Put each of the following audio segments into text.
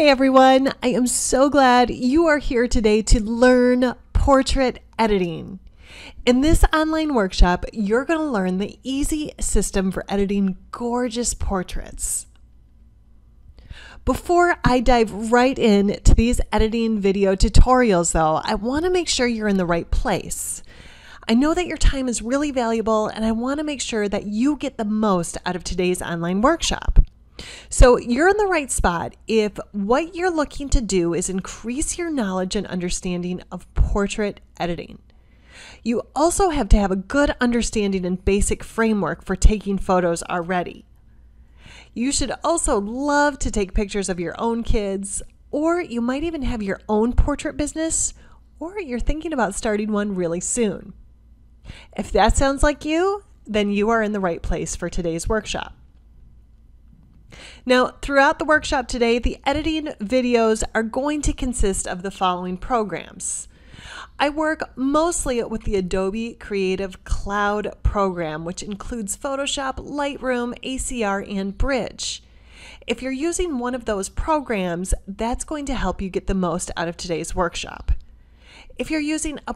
Hey everyone, I am so glad you are here today to learn portrait editing. In this online workshop, you're going to learn the easy system for editing gorgeous portraits. Before I dive right into these editing video tutorials though, I want to make sure you're in the right place. I know that your time is really valuable and I want to make sure that you get the most out of today's online workshop. So you're in the right spot if what you're looking to do is increase your knowledge and understanding of portrait editing. You also have to have a good understanding and basic framework for taking photos already. You should also love to take pictures of your own kids, or you might even have your own portrait business, or you're thinking about starting one really soon. If that sounds like you, then you are in the right place for today's workshop. Now, throughout the workshop today, the editing videos are going to consist of the following programs. I work mostly with the Adobe Creative Cloud program, which includes Photoshop, Lightroom, ACR, and Bridge. If you're using one of those programs, that's going to help you get the most out of today's workshop. If you're using a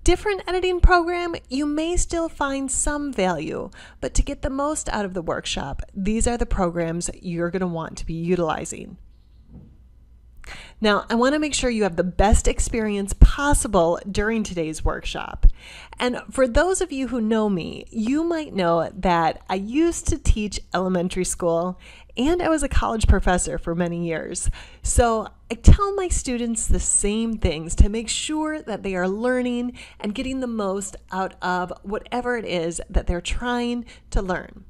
different editing program, you may still find some value, but to get the most out of the workshop, these are the programs you're going to want to be utilizing. Now, I want to make sure you have the best experience possible during today's workshop. And for those of you who know me, you might know that I used to teach elementary school and I was a college professor for many years. So I tell my students the same things to make sure that they are learning and getting the most out of whatever it is that they're trying to learn.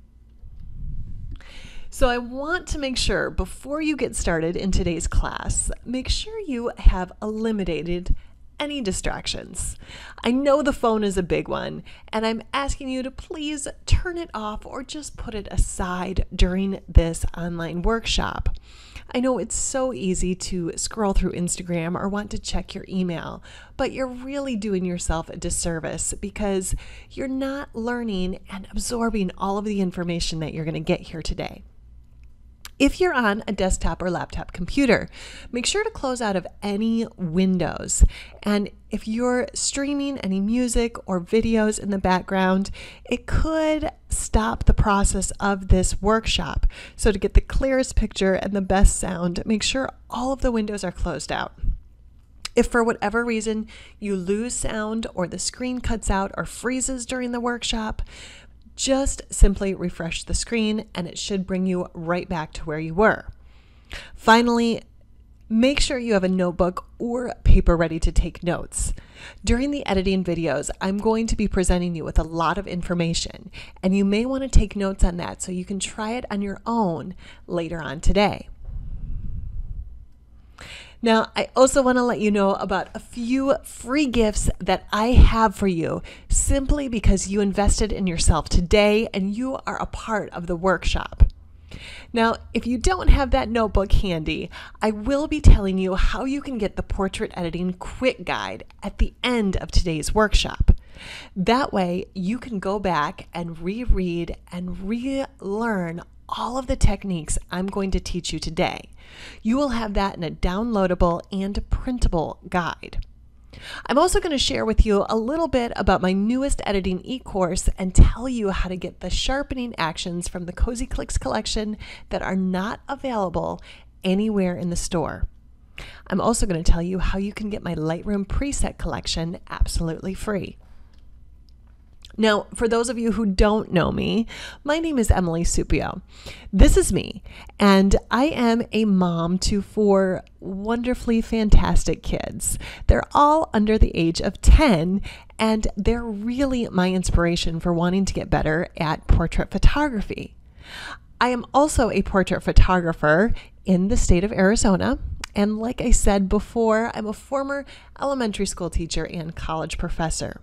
So I want to make sure before you get started in today's class, make sure you have eliminated any distractions. I know the phone is a big one, and I'm asking you to please turn it off or just put it aside during this online workshop. I know it's so easy to scroll through Instagram or want to check your email, but you're really doing yourself a disservice because you're not learning and absorbing all of the information that you're going to get here today. If you're on a desktop or laptop computer, make sure to close out of any windows. And if you're streaming any music or videos in the background, it could stop the process of this workshop. So to get the clearest picture and the best sound, make sure all of the windows are closed out. If for whatever reason you lose sound or the screen cuts out or freezes during the workshop, just simply refresh the screen and it should bring you right back to where you were. Finally, make sure you have a notebook or paper ready to take notes. During the editing videos, I'm going to be presenting you with a lot of information, and you may want to take notes on that so you can try it on your own later on today. Now, I also want to let you know about a few free gifts that I have for you simply because you invested in yourself today and you are a part of the workshop. Now, if you don't have that notebook handy, I will be telling you how you can get the Portrait Editing Quick Guide at the end of today's workshop. That way, you can go back and reread and relearn all of the techniques I'm going to teach you today. You will have that in a downloadable and printable guide. I'm also going to share with you a little bit about my newest editing e-course and tell you how to get the sharpening actions from the Cozy Clicks collection that are not available anywhere in the store. I'm also going to tell you how you can get my Lightroom preset collection absolutely free. Now, for those of you who don't know me, my name is Emily Supio. This is me, and I am a mom to 4 wonderfully fantastic kids. They're all under the age of 10, and they're really my inspiration for wanting to get better at portrait photography. I am also a portrait photographer in the state of Arizona. And like I said before, I'm a former elementary school teacher and college professor.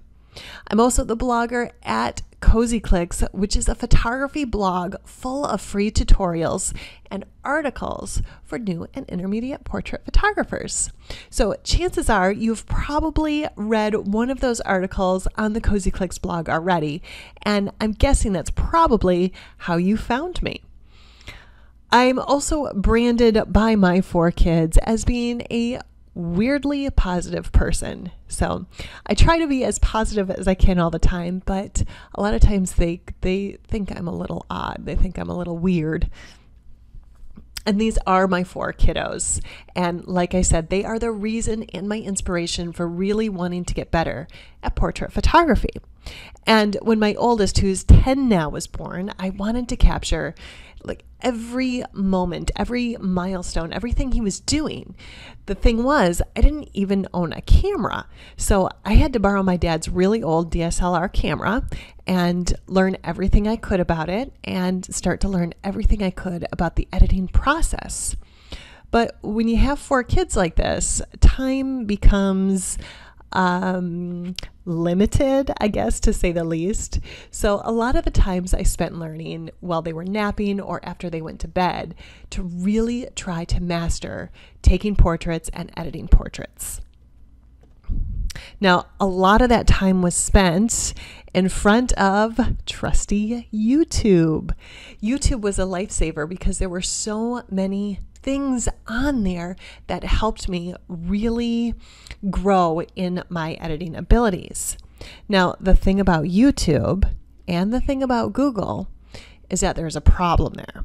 I'm also the blogger at Cozy Clicks, which is a photography blog full of free tutorials and articles for new and intermediate portrait photographers. So chances are you've probably read one of those articles on the Cozy Clicks blog already, and I'm guessing that's probably how you found me. I'm also branded by my 4 kids as being a weirdly positive person. So I try to be as positive as I can all the time, but a lot of times they think I'm a little odd. They think I'm a little weird. And these are my 4 kiddos. And like I said, they are the reason and my inspiration for really wanting to get better at portrait photography. And when my oldest, who's 10 now, was born, I wanted to capture like every moment, every milestone, everything he was doing. The thing was, I didn't even own a camera. So I had to borrow my dad's really old DSLR camera and learn everything I could about it and start to learn everything I could about the editing process. But when you have 4 kids like this, time becomes limited, I guess, to say the least. So a lot of the times I spent learning while they were napping or after they went to bed to really try to master taking portraits and editing portraits. Now, a lot of that time was spent in front of trusty YouTube. YouTube was a lifesaver because there were so many things on there that helped me really grow in my editing abilities. Now, the thing about YouTube and the thing about Google is that there's a problem there.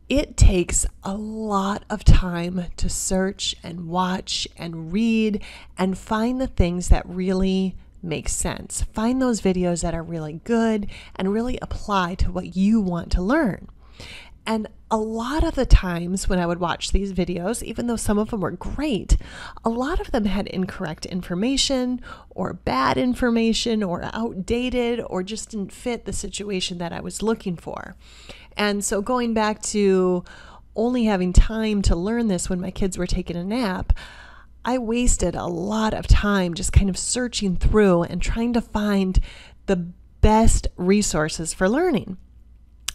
It takes a lot of time to search and watch and read and find the things that really make sense. Find those videos that are really good and really apply to what you want to learn. And a lot of the times when I would watch these videos, even though some of them were great, a lot of them had incorrect information or bad information or outdated or just didn't fit the situation that I was looking for. And so going back to only having time to learn this when my kids were taking a nap, I wasted a lot of time just kind of searching through and trying to find the best resources for learning.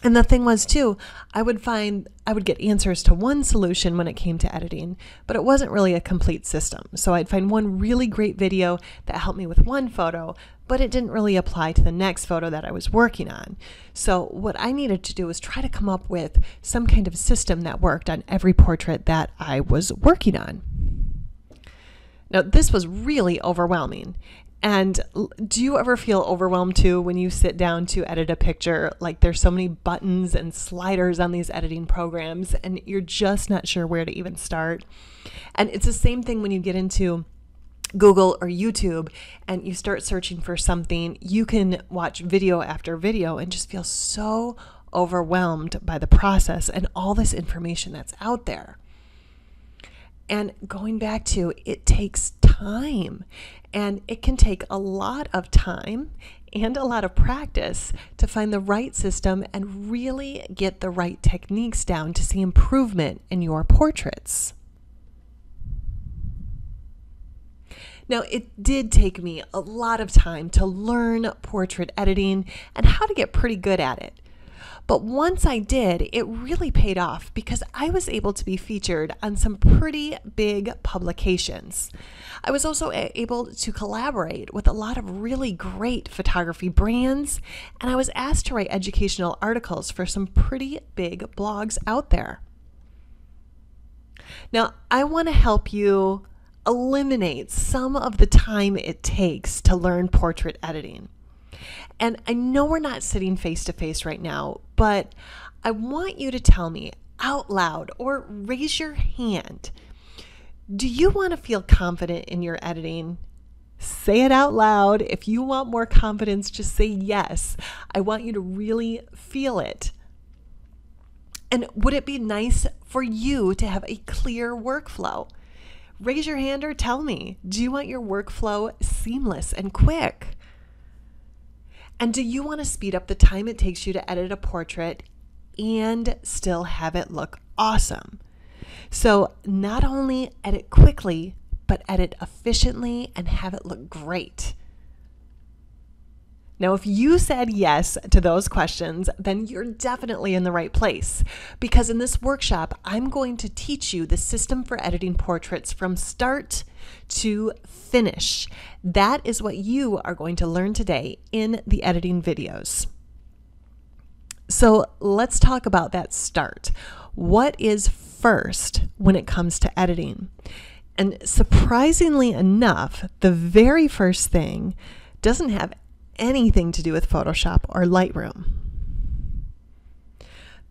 And the thing was too, I would get answers to one solution when it came to editing, but it wasn't really a complete system. So I'd find one really great video that helped me with one photo, but it didn't really apply to the next photo that I was working on. So what I needed to do was try to come up with some kind of system that worked on every portrait that I was working on. Now, this was really overwhelming. And do you ever feel overwhelmed too when you sit down to edit a picture? Like there's so many buttons and sliders on these editing programs and you're just not sure where to even start. And it's the same thing when you get into Google or YouTube and you start searching for something. You can watch video after video and just feel so overwhelmed by the process and all this information that's out there. And going back to, it takes time, and it can take a lot of time and a lot of practice to find the right system and really get the right techniques down to see improvement in your portraits. Now, it did take me a lot of time to learn portrait editing and how to get pretty good at it. But once I did, it really paid off because I was able to be featured on some pretty big publications. I was also able to collaborate with a lot of really great photography brands, and I was asked to write educational articles for some pretty big blogs out there. Now, I want to help you eliminate some of the time it takes to learn portrait editing. And I know we're not sitting face to face right now, but I want you to tell me out loud or raise your hand. Do you want to feel confident in your editing? Say it out loud. If you want more confidence, just say yes. I want you to really feel it. And would it be nice for you to have a clear workflow? Raise your hand or tell me. Do you want your workflow seamless and quick? And do you want to speed up the time it takes you to edit a portrait and still have it look awesome? So not only edit quickly, but edit efficiently and have it look great. Now, if you said yes to those questions, then you're definitely in the right place, because in this workshop, I'm going to teach you the system for editing portraits from start to finish. That is what you are going to learn today in the editing videos. So let's talk about that start. What is first when it comes to editing? And surprisingly enough, the very first thing doesn't have anything to do with Photoshop or Lightroom.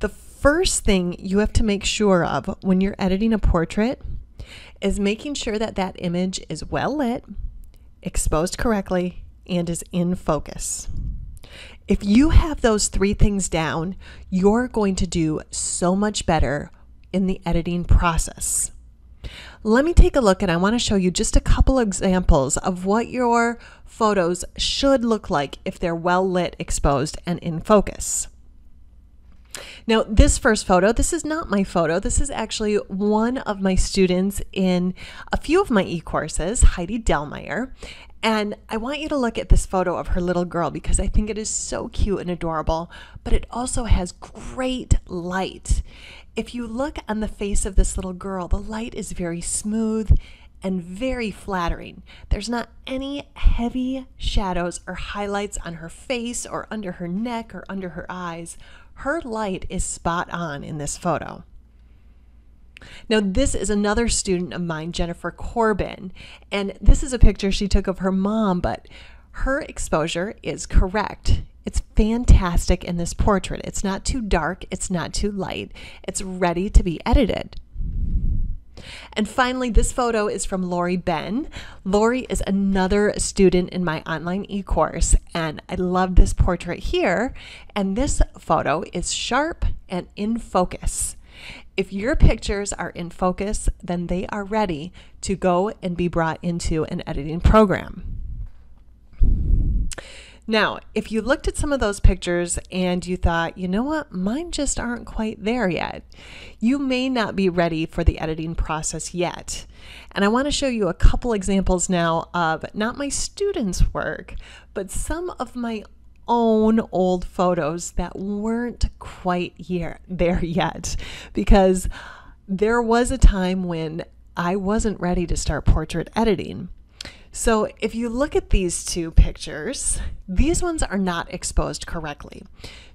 The first thing you have to make sure of when you're editing a portrait is making sure that that image is well lit, exposed correctly, and is in focus. If you have those three things down, you're going to do so much better in the editing process. Let me take a look, and I want to show you just a couple examples of what your photos should look like if they're well lit, exposed, and in focus. Now, this first photo, this is not my photo. This is actually one of my students in a few of my e-courses, Heidi Delmeyer. And I want you to look at this photo of her little girl because I think it is so cute and adorable, but it also has great light. If you look on the face of this little girl, the light is very smooth and very flattering. There's not any heavy shadows or highlights on her face or under her neck or under her eyes. Her light is spot on in this photo. Now, this is another student of mine, Jennifer Corbin, and this is a picture she took of her mom, but her exposure is correct. It's fantastic in this portrait. It's not too dark, it's not too light. It's ready to be edited. And finally, this photo is from Lori Ben. Lori is another student in my online e-course, and I love this portrait here. And this photo is sharp and in focus. If your pictures are in focus, then they are ready to go and be brought into an editing program. Now, if you looked at some of those pictures and you thought, you know what, mine just aren't quite there yet, you may not be ready for the editing process yet. And I want to show you a couple examples now of not my students' work, but some of my own old photos that weren't quite there yet, because there was a time when I wasn't ready to start portrait editing. So if you look at these two pictures, these ones are not exposed correctly.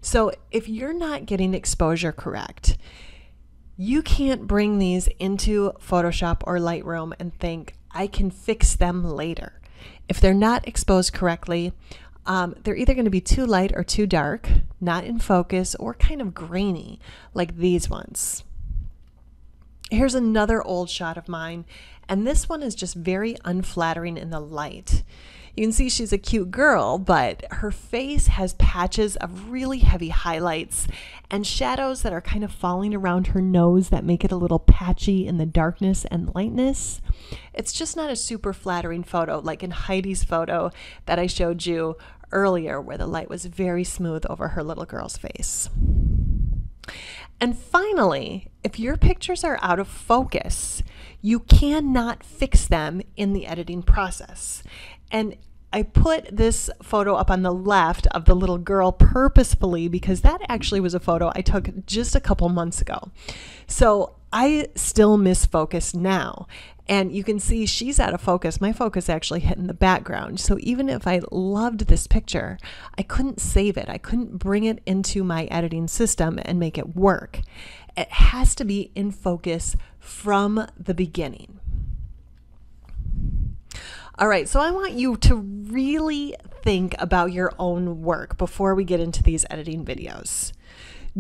So if you're not getting exposure correct, you can't bring these into Photoshop or Lightroom and think, I can fix them later. If they're not exposed correctly, they're either going to be too light or too dark, not in focus, or kind of grainy, like these ones. Here's another old shot of mine, and this one is just very unflattering in the light. You can see she's a cute girl, but her face has patches of really heavy highlights and shadows that are kind of falling around her nose that make it a little patchy in the darkness and lightness. It's just not a super flattering photo like in Heidi's photo that I showed you earlier, where the light was very smooth over her little girl's face. And finally, if your pictures are out of focus, you cannot fix them in the editing process. And I put this photo up on the left of the little girl purposefully because that actually was a photo I took just a couple months ago. So I still miss focus now. And you can see she's out of focus. My focus actually hit in the background. So even if I loved this picture, I couldn't save it. I couldn't bring it into my editing system and make it work. It has to be in focus from the beginning. All right, so I want you to really think about your own work before we get into these editing videos.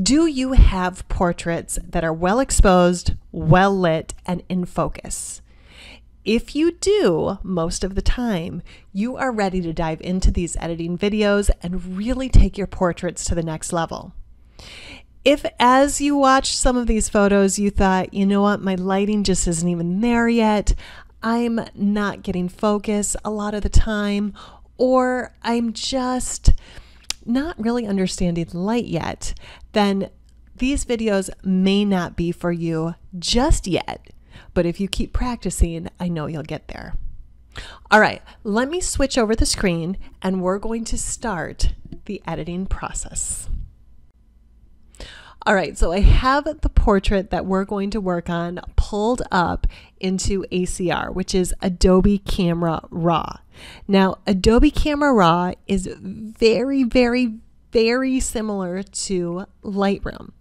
Do you have portraits that are well exposed, well lit, and in focus? If you do, most of the time, you are ready to dive into these editing videos and really take your portraits to the next level. If as you watch some of these photos, you thought, you know what, my lighting just isn't even there yet, I'm not getting focus a lot of the time, or I'm just not really understanding light yet, then these videos may not be for you just yet. But if you keep practicing, I know you'll get there. All right, let me switch over the screen and we're going to start the editing process. All right, so I have the portrait that we're going to work on pulled up into ACR, which is Adobe Camera Raw. Now, Adobe Camera Raw is very, very, very similar to Lightroom.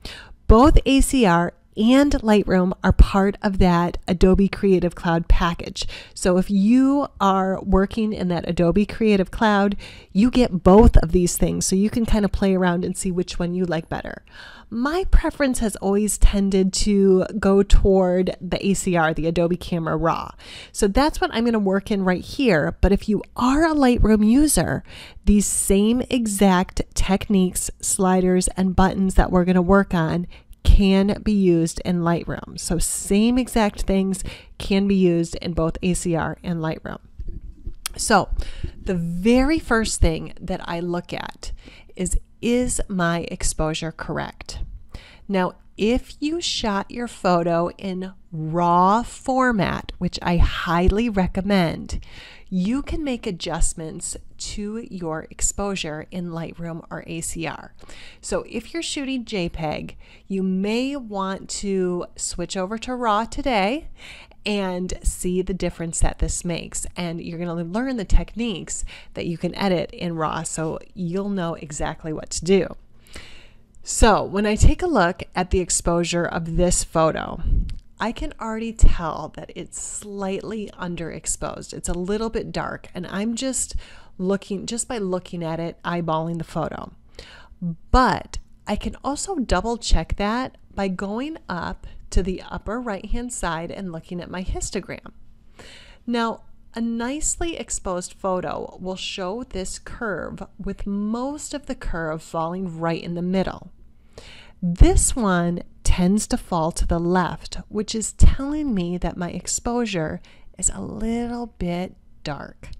Both ACR and Lightroom are part of that Adobe Creative Cloud package. So if you are working in that Adobe Creative Cloud, you get both of these things, so you can kind of play around and see which one you like better. My preference has always tended to go toward the ACR, the Adobe Camera Raw. So that's what I'm going to work in right here. But if you are a Lightroom user, these same exact techniques, sliders, and buttons that we're going to work on can be used in Lightroom. So same exact things can be used in both ACR and Lightroom. So the very first thing that I look at is my exposure correct? Now, if you shot your photo in RAW format, which I highly recommend, you can make adjustments to your exposure in Lightroom or ACR. So if you're shooting JPEG, you may want to switch over to RAW today and see the difference that this makes. And you're going to learn the techniques that you can edit in RAW, so you'll know exactly what to do. So when I take a look at the exposure of this photo, I can already tell that it's slightly underexposed. It's a little bit dark, and I'm just by looking at it, eyeballing the photo. But I can also double check that by going up to the upper right-hand side and looking at my histogram. Now, a nicely exposed photo will show this curve with most of the curve falling right in the middle. This one tends to fall to the left, which is telling me that my exposure is a little bit dark.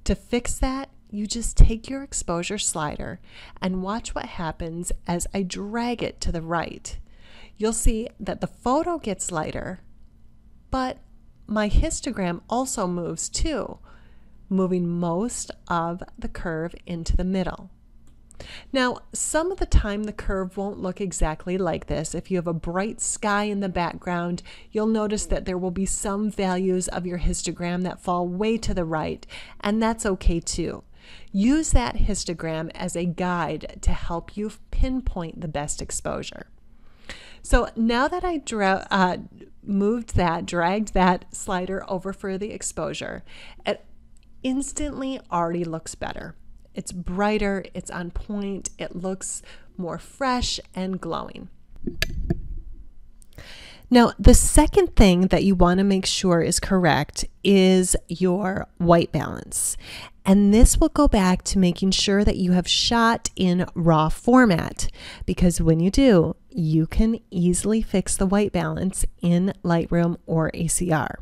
To fix that, you just take your exposure slider and watch what happens as I drag it to the right. You'll see that the photo gets lighter, but my histogram also moves too, moving most of the curve into the middle. Now, some of the time the curve won't look exactly like this. If you have a bright sky in the background, you'll notice that there will be some values of your histogram that fall way to the right, and that's okay too. Use that histogram as a guide to help you pinpoint the best exposure. So now that I dragged that slider over for the exposure, it instantly already looks better. It's brighter, it's on point, it looks more fresh and glowing. Now, the second thing that you want to make sure is correct is your white balance. And this will go back to making sure that you have shot in RAW format, because when you do, you can easily fix the white balance in Lightroom or ACR.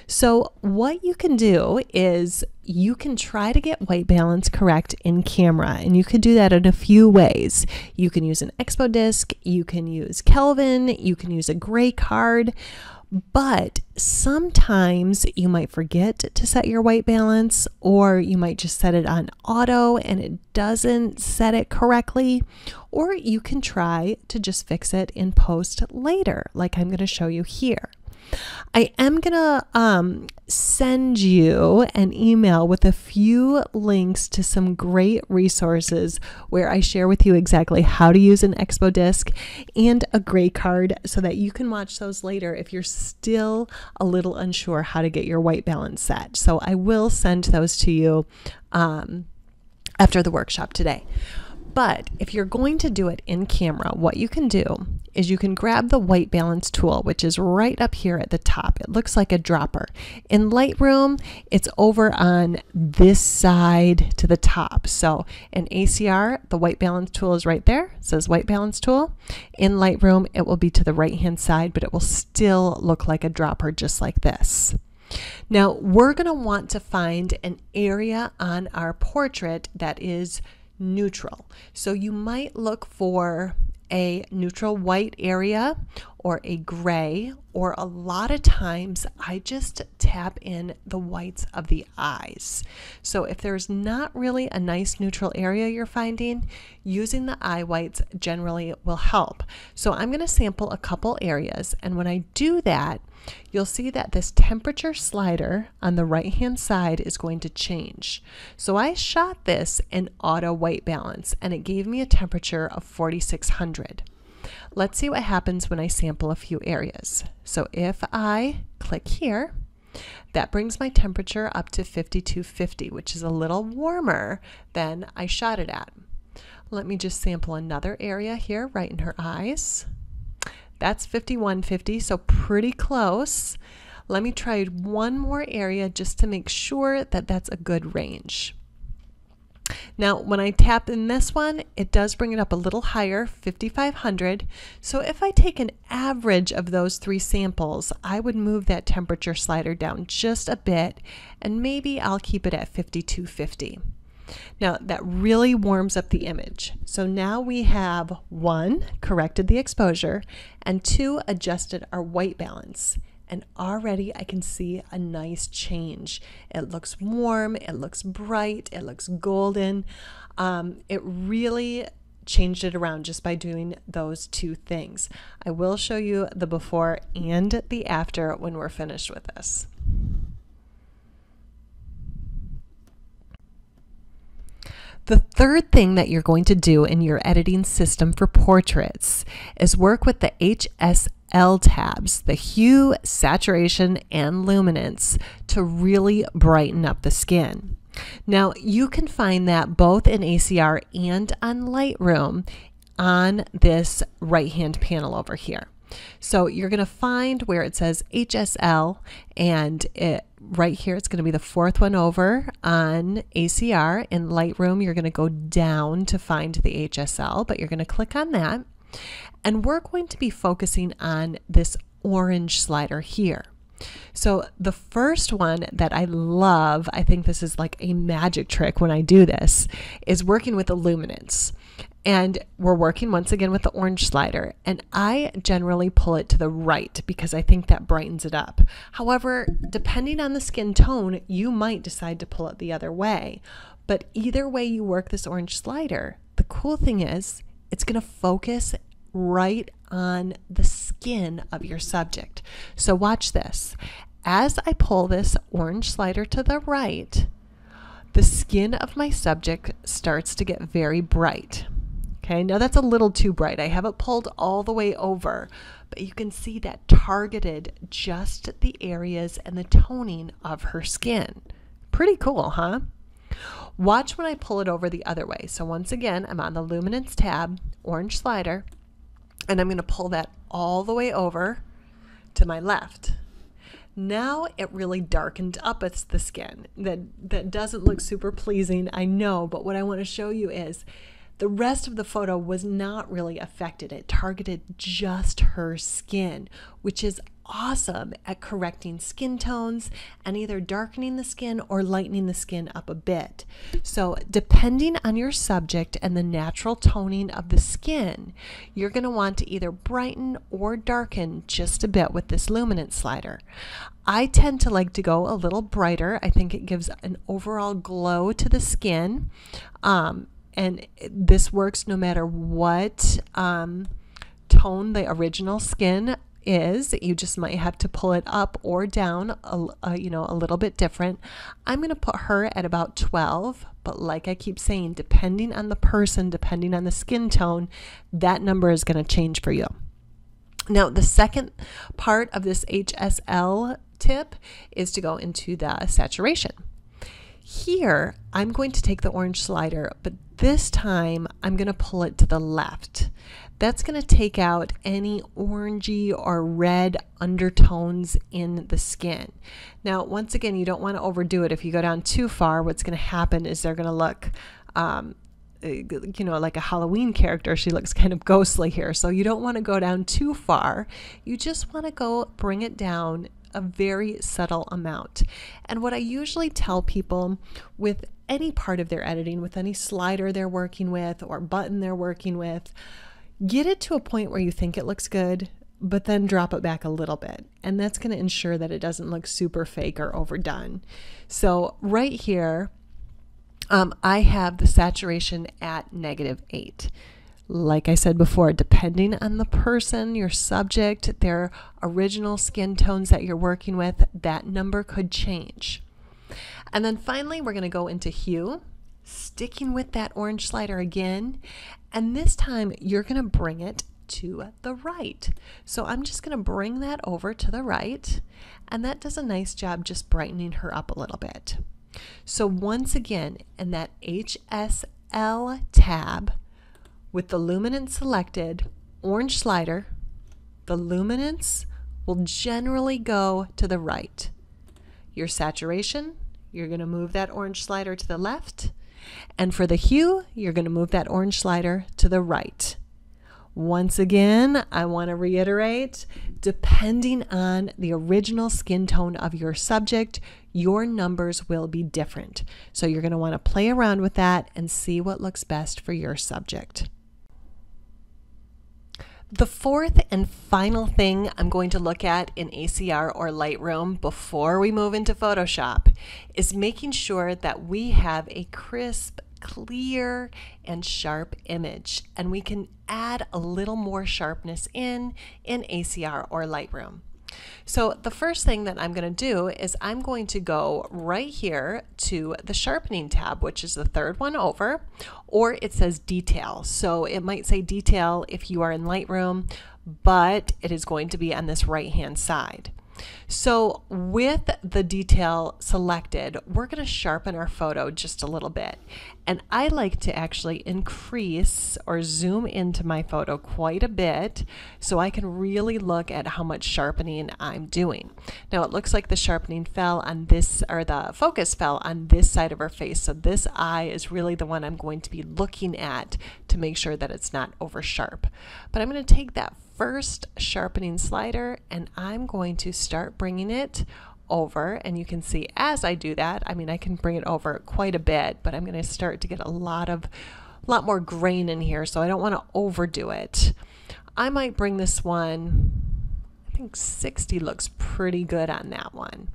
So what you can do is you can try to get white balance correct in camera, and you can do that in a few ways. You can use an Expo disc, you can use Kelvin, you can use a gray card, but sometimes you might forget to set your white balance, or you might just set it on auto and it doesn't set it correctly, or you can try to just fix it in post later, like I'm going to show you here. I am going to send you an email with a few links to some great resources where I share with you exactly how to use an Expo disc and a gray card so that you can watch those later if you're still a little unsure how to get your white balance set. So I will send those to you after the workshop today. But if you're going to do it in camera, what you can do is you can grab the white balance tool, which is right up here at the top. It looks like a dropper. In Lightroom, it's over on this side to the top. So in ACR, the white balance tool is right there. It says white balance tool. In Lightroom, it will be to the right-hand side, but it will still look like a dropper just like this. Now, we're going to want to find an area on our portrait that is neutral. So you might look for a neutral white area or a gray, or a lot of times I just tap in the whites of the eyes. So if there's not really a nice neutral area you're finding, using the eye whites generally will help. So I'm going to sample a couple areas, and when I do that, you'll see that this temperature slider on the right hand side is going to change. So I shot this in auto white balance and it gave me a temperature of 4600. Let's see what happens when I sample a few areas. So if I click here, that brings my temperature up to 5250, which is a little warmer than I shot it at. Let me just sample another area here, right in her eyes. That's 5150, so pretty close. Let me try one more area just to make sure that that's a good range. Now, when I tap in this one, it does bring it up a little higher, 5500. So if I take an average of those three samples, I would move that temperature slider down just a bit, and maybe I'll keep it at 5250. Now, that really warms up the image. So now we have 1, corrected the exposure, and 2, adjusted our white balance. And already I can see a nice change. It looks warm, it looks bright, it looks golden. It really changed it around just by doing those two things. I will show you the before and the after when we're finished with this. The third thing that you're going to do in your editing system for portraits is work with the HSL tabs, the hue, saturation, and luminance, to really brighten up the skin. Now, you can find that both in ACR and on Lightroom on this right-hand panel over here. So you're going to find where it says HSL, and right here it's going to be the fourth one over on ACR. In Lightroom, you're going to go down to find the HSL, but you're going to click on that. And we're going to be focusing on this orange slider here. So the first one that I love, I think this is like a magic trick when I do this, is working with the luminance. And we're working once again with the orange slider, and I generally pull it to the right because I think that brightens it up. However, depending on the skin tone, you might decide to pull it the other way. But either way you work this orange slider, the cool thing is it's going to focus right on the skin of your subject. So watch this. As I pull this orange slider to the right, the skin of my subject starts to get very bright. Okay, now that's a little too bright. I have it pulled all the way over, but you can see that targeted just the areas and the toning of her skin. Pretty cool, huh? Watch when I pull it over the other way. So once again, I'm on the Luminance tab, orange slider, and I'm going to pull that all the way over to my left. Now it really darkened up the skin. That doesn't look super pleasing, I know, but what I want to show you is the rest of the photo was not really affected. It targeted just her skin, which is awesome at correcting skin tones and either darkening the skin or lightening the skin up a bit. So depending on your subject and the natural toning of the skin, you're going to want to either brighten or darken just a bit with this luminance slider. I tend to like to go a little brighter. I think it gives an overall glow to the skin. And this works no matter what tone the original skin is. You just might have to pull it up or down a little bit different. I'm going to put her at about 12, but like I keep saying, depending on the person, depending on the skin tone, that number is going to change for you. Now, the second part of this HSL tip is to go into the saturation. Here, I'm going to take the orange slider, but this time I'm going to pull it to the left. That's going to take out any orangey or red undertones in the skin. Now, once again, you don't want to overdo it. If you go down too far, what's going to happen is they're going to look, like a Halloween character. She looks kind of ghostly here. So you don't want to go down too far. You just want to go bring it down a very subtle amount. And what I usually tell people with any part of their editing, with any slider they're working with or button they're working with, get it to a point where you think it looks good, but then drop it back a little bit. And that's going to ensure that it doesn't look super fake or overdone. So right here, I have the saturation at -8. Like I said before, depending on the person, your subject, their original skin tones that you're working with, that number could change. And then finally, we're going to go into hue, sticking with that orange slider again. And this time, you're going to bring it to the right. So I'm just going to bring that over to the right. And that does a nice job just brightening her up a little bit. So once again, in that HSL tab, with the luminance selected, orange slider, the luminance will generally go to the right. Your saturation, you're going to move that orange slider to the left. And for the hue, you're going to move that orange slider to the right. Once again, I want to reiterate, depending on the original skin tone of your subject, your numbers will be different. So you're going to want to play around with that and see what looks best for your subject. The fourth and final thing I'm going to look at in ACR or Lightroom before we move into Photoshop is making sure that we have a crisp, clear, and sharp image, and we can add a little more sharpness in ACR or Lightroom. So the first thing that I'm going to do is I'm going to go right here to the sharpening tab, which is the third one over, or it says detail. So it might say detail if you are in Lightroom, but it is going to be on this right hand side. So with the detail selected, we're going to sharpen our photo just a little bit. And I like to actually increase or zoom into my photo quite a bit so I can really look at how much sharpening I'm doing. Now it looks like the sharpening fell on this, or the focus fell on this side of her face. So this eye is really the one I'm going to be looking at to make sure that it's not over sharp. But I'm going to take that first sharpening slider and I'm going to start bringing it over, and you can see as I do that, I mean I can bring it over quite a bit, but I'm going to start to get a lot more grain in here, so I don't want to overdo it. I might bring this one, I think 60 looks pretty good on that one.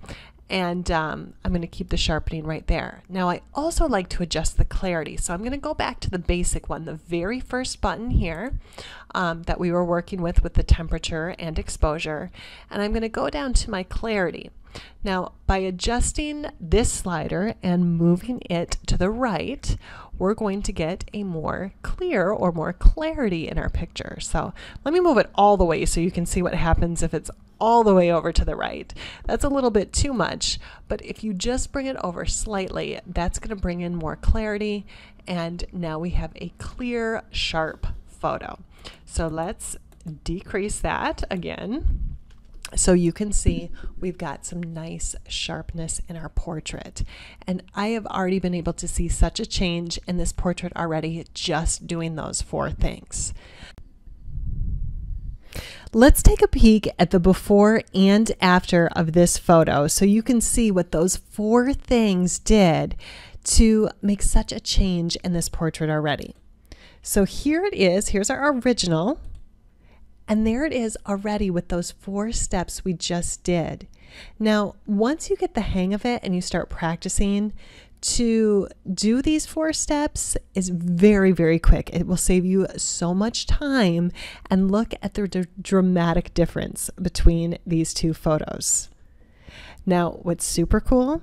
And I'm going to keep the sharpening right there. Now I also like to adjust the clarity. So I'm going to go back to the basic one, the very first button here that we were working with the temperature and exposure. And I'm going to go down to my clarity. Now by adjusting this slider and moving it to the right, we're going to get a more clear or more clarity in our picture. So let me move it all the way so you can see what happens if it's all the way over to the right. That's a little bit too much, but if you just bring it over slightly, that's going to bring in more clarity, and now we have a clear, sharp photo. So let's decrease that again so you can see we've got some nice sharpness in our portrait. And I have already been able to see such a change in this portrait already just doing those four things. Let's take a peek at the before and after of this photo so you can see what those four things did to make such a change in this portrait already. So here it is, here's our original, and there it is already with those 4 steps we just did. Now, once you get the hang of it and you start practicing, to do these 4 steps is very, very quick. It will save you so much time, and look at the dramatic difference between these 2 photos. Now, what's super cool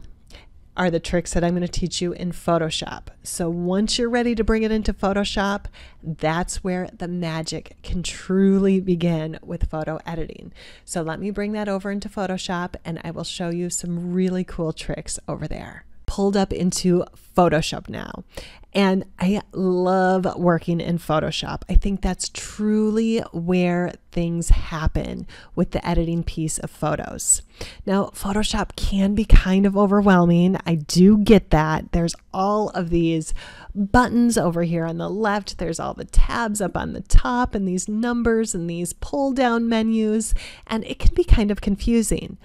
are the tricks that I'm going to teach you in Photoshop. So once you're ready to bring it into Photoshop, that's where the magic can truly begin with photo editing. So let me bring that over into Photoshop and I will show you some really cool tricks over there. Pulled up into Photoshop now, and I love working in Photoshop. I think that's truly where things happen with the editing piece of photos. Now, Photoshop can be kind of overwhelming. I do get that. There's all of these buttons over here on the left. There's all the tabs up on the top, and these numbers and these pull down menus, and it can be kind of confusing.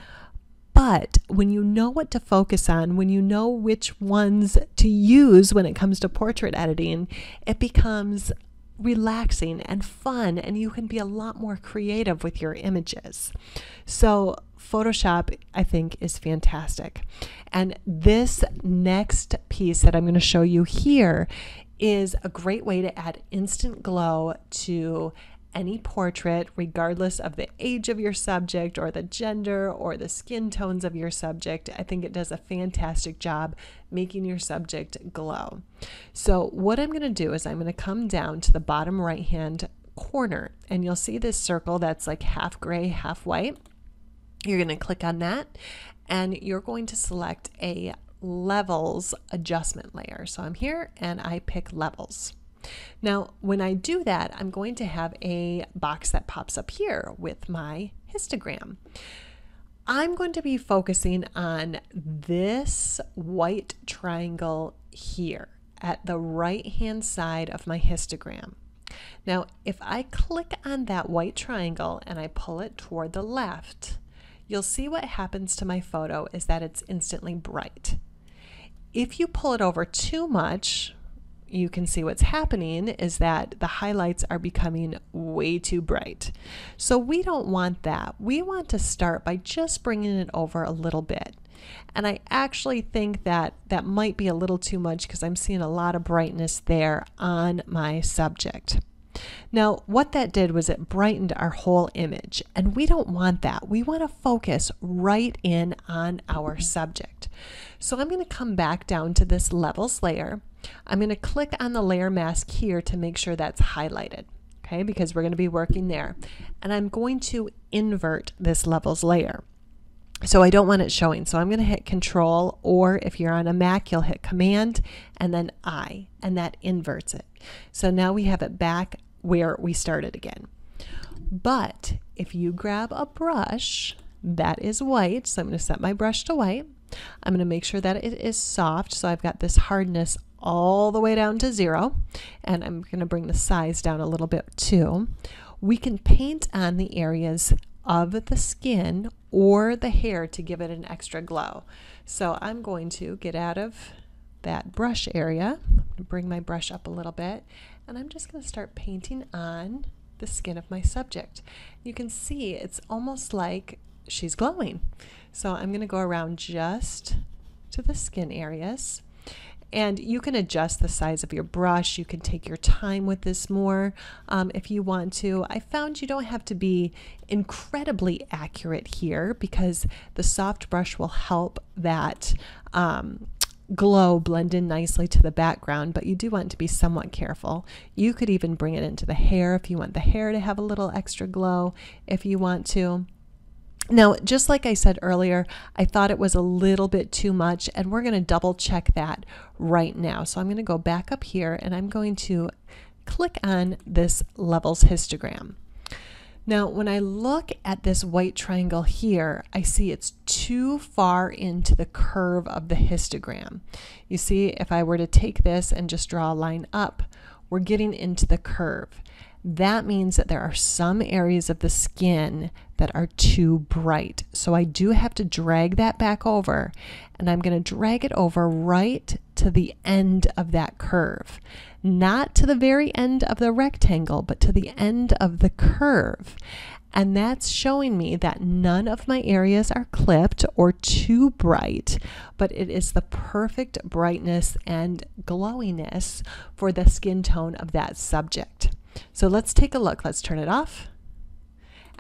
But when you know what to focus on, when you know which ones to use when it comes to portrait editing, it becomes relaxing and fun, and you can be a lot more creative with your images. So Photoshop, I think, is fantastic. And this next piece that I'm going to show you here is a great way to add instant glow to any portrait, regardless of the age of your subject or the gender or the skin tones of your subject. I think it does a fantastic job making your subject glow. So what I'm going to do is I'm going to come down to the bottom right hand corner, and you'll see this circle that's like half gray, half white. You're going to click on that, and you're going to select a levels adjustment layer. So I'm here and I pick levels. Now, when I do that, I'm going to have a box that pops up here with my histogram. I'm going to be focusing on this white triangle here at the right-hand side of my histogram. Now, if I click on that white triangle and I pull it toward the left, you'll see what happens to my photo is that it's instantly bright. If you pull it over too much, you can see what's happening is that the highlights are becoming way too bright. So we don't want that. We want to start by just bringing it over a little bit. And I actually think that that might be a little too much because I'm seeing a lot of brightness there on my subject. Now, what that did was it brightened our whole image, and we don't want that. We want to focus right in on our subject. So I'm going to come back down to this levels layer. I'm going to click on the layer mask here to make sure that's highlighted, okay, because we're going to be working there. And I'm going to invert this levels layer. So I don't want it showing. So I'm going to hit Control, or if you're on a Mac, you'll hit Command and then I, and that inverts it. So now we have it back where we started again. But if you grab a brush that is white, so I'm going to set my brush to white. I'm going to make sure that it is soft. So I've got this hardness all the way down to 0, and I'm going to bring the size down a little bit too. We can paint on the areas of the skin or the hair to give it an extra glow. So I'm going to get out of that brush area, bring my brush up a little bit, and I'm just going to start painting on the skin of my subject. You can see it's almost like she's glowing. So I'm going to go around just to the skin areas. And you can adjust the size of your brush. You can take your time with this more if you want to. I found you don't have to be incredibly accurate here because the soft brush will help that glow blend in nicely to the background, but you do want to be somewhat careful. You could even bring it into the hair if you want the hair to have a little extra glow if you want to. Now, just like I said earlier, I thought it was a little bit too much, and we're going to double check that right now. So I'm going to go back up here and I'm going to click on this levels histogram. Now, when I look at this white triangle here, I see it's too far into the curve of the histogram. You see, if I were to take this and just draw a line up, we're getting into the curve. That means that there are some areas of the skin that are too bright. So I do have to drag that back over, and I'm going to drag it over right to the end of that curve. Not to the very end of the rectangle, but to the end of the curve. And that's showing me that none of my areas are clipped or too bright, but it is the perfect brightness and glowiness for the skin tone of that subject. So let's take a look. Let's turn it off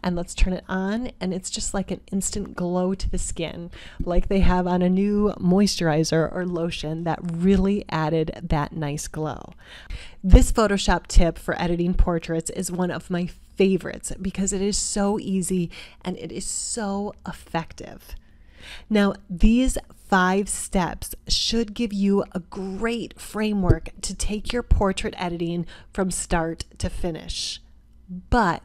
and let's turn it on, and it's just like an instant glow to the skin, like they have on a new moisturizer or lotion that really added that nice glow. This Photoshop tip for editing portraits is one of my favorites because it is so easy and it is so effective. Now, these 5 steps should give you a great framework to take your portrait editing from start to finish. But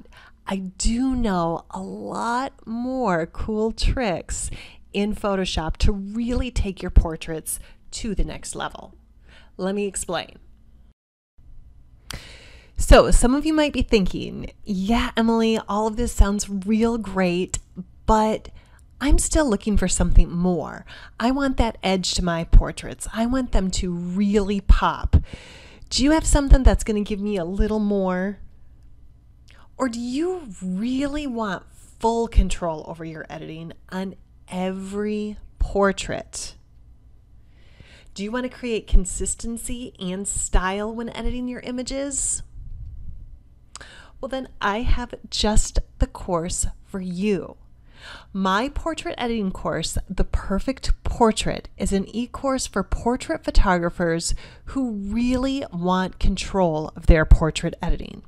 I do know a lot more cool tricks in Photoshop to really take your portraits to the next level. Let me explain. So some of you might be thinking, yeah, Emily, all of this sounds real great, but I'm still looking for something more. I want that edge to my portraits. I want them to really pop. Do you have something that's going to give me a little more? Or do you really want full control over your editing on every portrait. Do you want to create consistency and style when editing your images? Well, then I have just the course for you. My portrait editing course, The Perfect Portrait, is an e-course for portrait photographers who really want control of their portrait editing.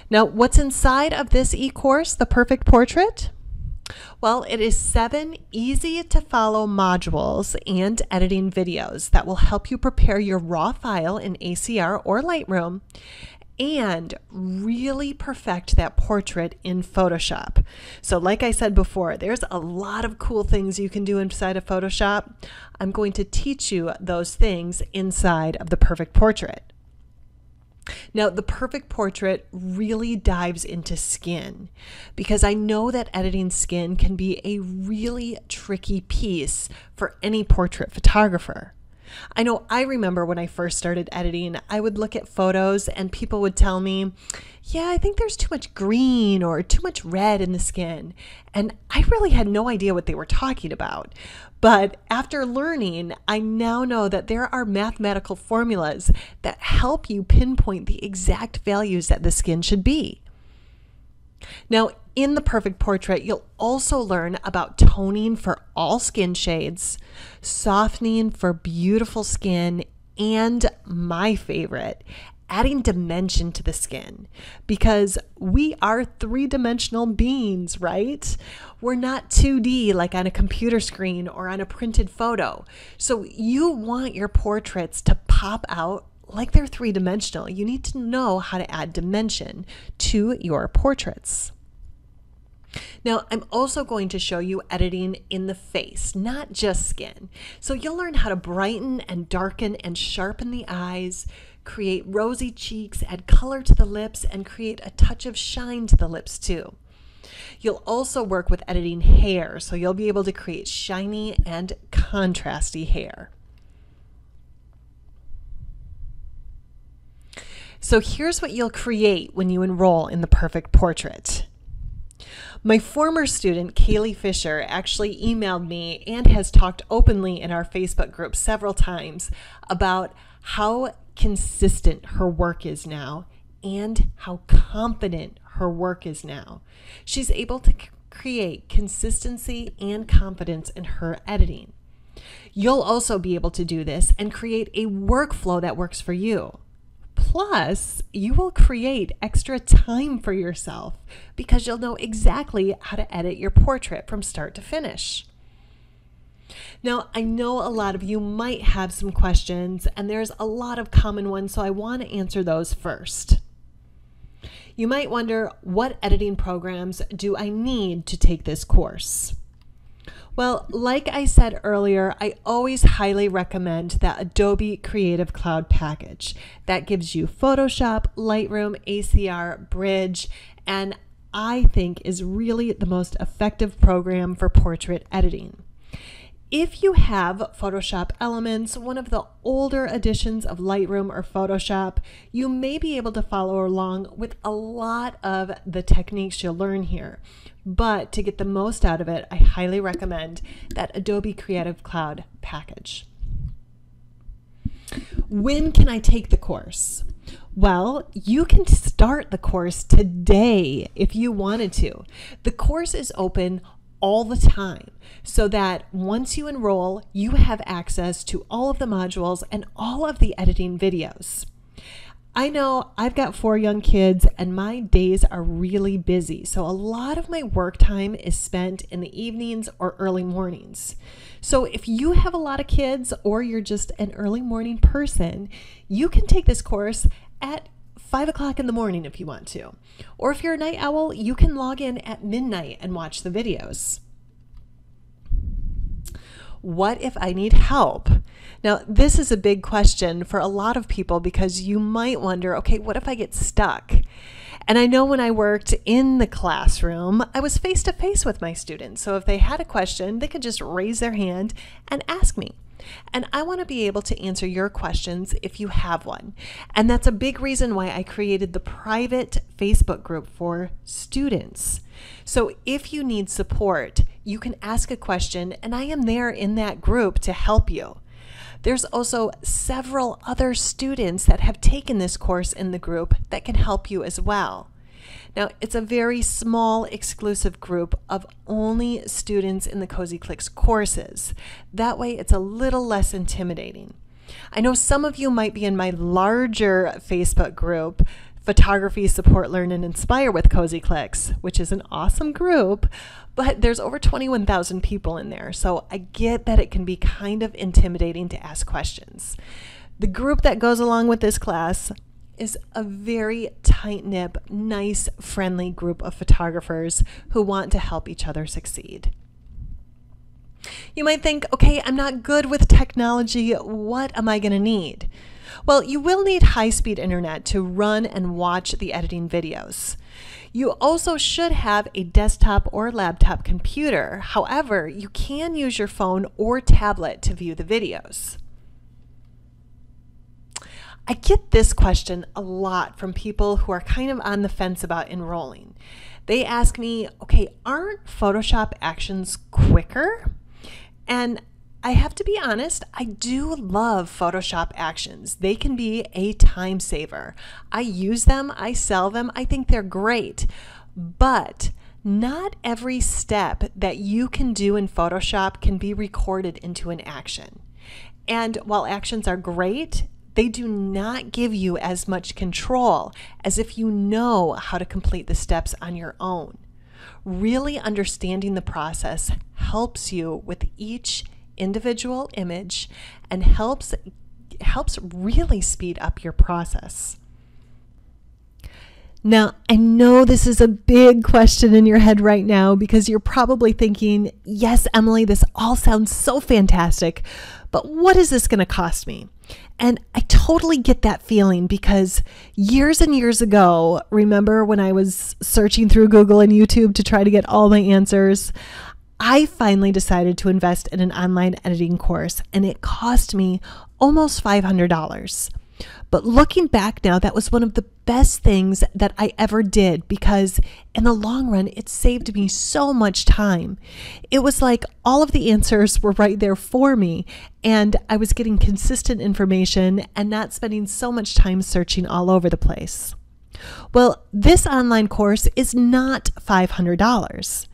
Now, what's inside of this e-course, The Perfect Portrait? Well, it is 7 easy-to-follow modules and editing videos that will help you prepare your raw file in ACR or Lightroom and really perfect that portrait in Photoshop. So like I said before, there's a lot of cool things you can do inside of Photoshop. I'm going to teach you those things inside of The Perfect Portrait. Now, The Perfect Portrait really dives into skin because I know that editing skin can be a really tricky piece for any portrait photographer. I know I remember when I first started editing, I would look at photos and people would tell me, yeah, I think there's too much green or too much red in the skin. And I really had no idea what they were talking about. But after learning, I now know that there are mathematical formulas that help you pinpoint the exact values that the skin should be. Now, in The Perfect Portrait, you'll also learn about toning for all skin shades, softening for beautiful skin, and my favorite, adding dimension to the skin, because we are 3-dimensional beings, right? We're not 2D like on a computer screen or on a printed photo. So you want your portraits to pop out like they're 3-dimensional. You need to know how to add dimension to your portraits. Now, I'm also going to show you editing in the face, not just skin. So you'll learn how to brighten and darken and sharpen the eyes, create rosy cheeks, add color to the lips, and create a touch of shine to the lips too. You'll also work with editing hair, so you'll be able to create shiny and contrasty hair. So here's what you'll create when you enroll in The Perfect Portrait. My former student, Kaylee Fisher, actually emailed me and has talked openly in our Facebook group several times about how consistent her work is now and how confident her work is now. She's able to create consistency and confidence in her editing. You'll also be able to do this and create a workflow that works for you. Plus, you will create extra time for yourself because you'll know exactly how to edit your portrait from start to finish. Now, I know a lot of you might have some questions, and there's a lot of common ones, so I want to answer those first. You might wonder, what editing programs do I need to take this course? Well, like I said earlier, I always highly recommend that Adobe Creative Cloud package. That gives you Photoshop, Lightroom, ACR, Bridge, and I think is really the most effective program for portrait editing. If you have Photoshop Elements, one of the older editions of Lightroom or Photoshop, you may be able to follow along with a lot of the techniques you'll learn here. But to get the most out of it, I highly recommend that Adobe Creative Cloud package. When can I take the course? Well, you can start the course today if you wanted to. The course is open all the time so that once you enroll, you have access to all of the modules and all of the editing videos. I know I've got 4 young kids and my days are really busy, so a lot of my work time is spent in the evenings or early mornings. So if you have a lot of kids or you're just an early morning person, you can take this course at 5 o'clock in the morning if you want to. Or if you're a night owl, you can log in at midnight and watch the videos. What if I need help? Now, this is a big question for a lot of people because you might wonder, okay, what if I get stuck? And I know when I worked in the classroom, I was face to face with my students. So if they had a question, they could just raise their hand and ask me. And I want to be able to answer your questions if you have one. And that's a big reason why I created the private Facebook group for students. So if you need support, you can ask a question, and I am there in that group to help you. There's also several other students that have taken this course in the group that can help you as well. Now, it's a very small, exclusive group of only students in the Cozy Clicks courses. That way, it's a little less intimidating. I know some of you might be in my larger Facebook group, Photography, Support, Learn, and Inspire with Cozy Clicks, which is an awesome group, but there's over 21,000 people in there, so I get that it can be kind of intimidating to ask questions. The group that goes along with this class is a very tight-knit, nice, friendly group of photographers who want to help each other succeed. You might think, okay, I'm not good with technology. What am I going to need? Well, you will need high-speed internet to run and watch the editing videos. You also should have a desktop or laptop computer. However, you can use your phone or tablet to view the videos. I get this question a lot from people who are kind of on the fence about enrolling. They ask me, okay, aren't Photoshop actions quicker? And I have to be honest, I do love Photoshop actions. They can be a time saver. I use them, I sell them, I think they're great. But not every step that you can do in Photoshop can be recorded into an action. And while actions are great, they do not give you as much control as if you know how to complete the steps on your own. Really understanding the process helps you with each individual image and helps really speed up your process. Now, I know this is a big question in your head right now because you're probably thinking, yes, Emily, this all sounds so fantastic, but what is this going to cost me? And I totally get that feeling because years and years ago, remember when I was searching through Google and YouTube to try to get all my answers, I finally decided to invest in an online editing course, and it cost me almost $500. But looking back now, that was one of the best things that I ever did because in the long run, it saved me so much time. It was like all of the answers were right there for me, and I was getting consistent information and not spending so much time searching all over the place. Well, this online course is not $500.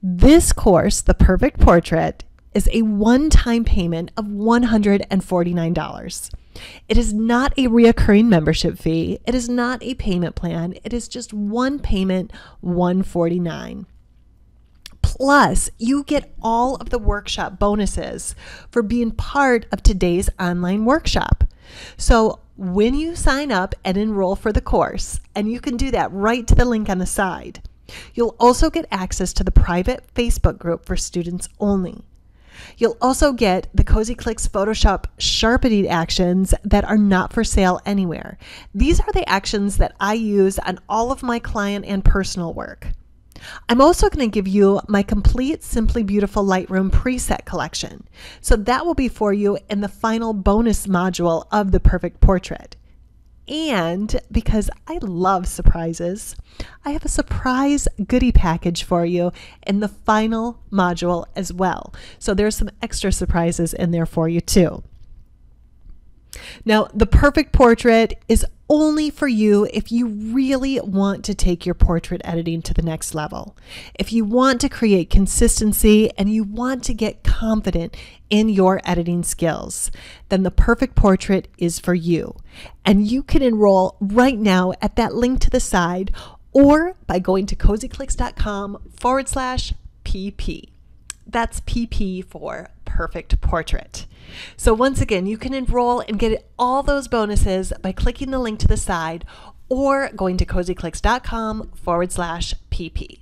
This course, The Perfect Portrait, is a one-time payment of $149. It is not a reoccurring membership fee. It is not a payment plan. It is just one payment, $149. Plus, you get all of the workshop bonuses for being part of today's online workshop. So when you sign up and enroll for the course, and you can do that right to the link on the side, you'll also get access to the private Facebook group for students only. You'll also get the Cozy Clicks Photoshop sharpening actions that are not for sale anywhere. These are the actions that I use on all of my client and personal work. I'm also going to give you my complete Simply Beautiful Lightroom preset collection. So that will be for you in the final bonus module of The Perfect Portrait. And because I love surprises, I have a surprise goodie package for you in the final module as well. So there's some extra surprises in there for you too. Now, The Perfect Portrait is only for you if you really want to take your portrait editing to the next level. If you want to create consistency and you want to get confident in your editing skills, then The Perfect Portrait is for you. And you can enroll right now at that link to the side or by going to cozyclicks.com/PP. That's PP for Perfect Portrait. So once again, you can enroll and get all those bonuses by clicking the link to the side or going to cozyclicks.com/PP.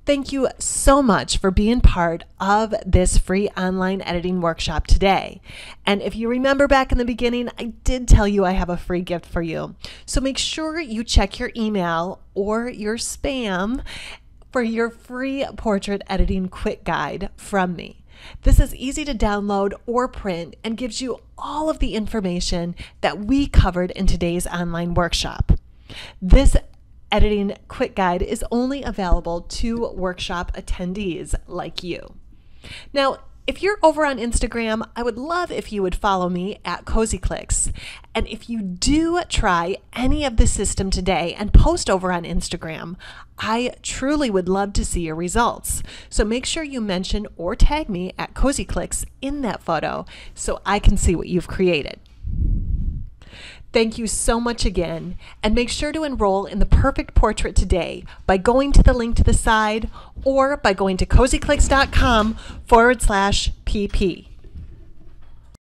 Thank you so much for being part of this free online editing workshop today. And if you remember back in the beginning, I did tell you I have a free gift for you. So make sure you check your email or your spam for your free portrait editing quick guide from me. This is easy to download or print and gives you all of the information that we covered in today's online workshop. This editing quick guide is only available to workshop attendees like you. Now, if you're over on Instagram, I would love if you would follow me at Cozy Clicks. And if you do try any of the system today and post over on Instagram, I truly would love to see your results. So make sure you mention or tag me at Cozy Clicks in that photo so I can see what you've created. Thank you so much again, and make sure to enroll in the Perfect Portrait today by going to the link to the side or by going to cozyclicks.com/pp.